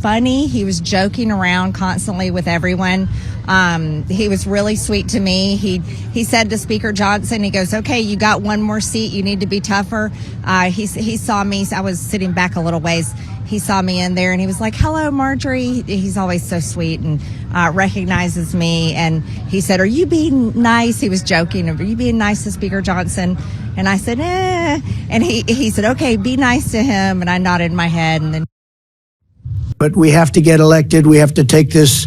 funny. He was joking around constantly with everyone. He was really sweet to me. He said to Speaker Johnson, he goes, okay, you got one more seat. You need to be tougher. He saw me. I was sitting back a little ways. He saw me in there and he was like, hello, Marjorie. He's always so sweet and recognizes me. And he said, are you being nice? He was joking. Are you being nice to Speaker Johnson? And I said, eh. And he said, okay, be nice to him. And I nodded my head. And then. But we have to get elected. We have to take this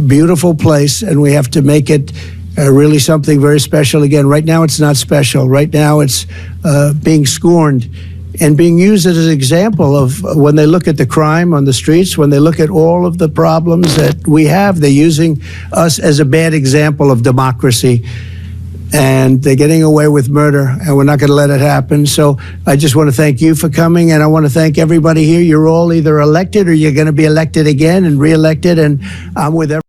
beautiful place and we have to make it really something very special. Again, right now it's not special. Right now it's being scorned and being used as an example of when they look at the crime on the streets, when they look at all of the problems that we have, they're using us as a bad example of democracy. And they're getting away with murder, and we're not going to let it happen. So I just want to thank you for coming, and I want to thank everybody here. You're all either elected or you're going to be elected again and reelected, and I'm with everybody.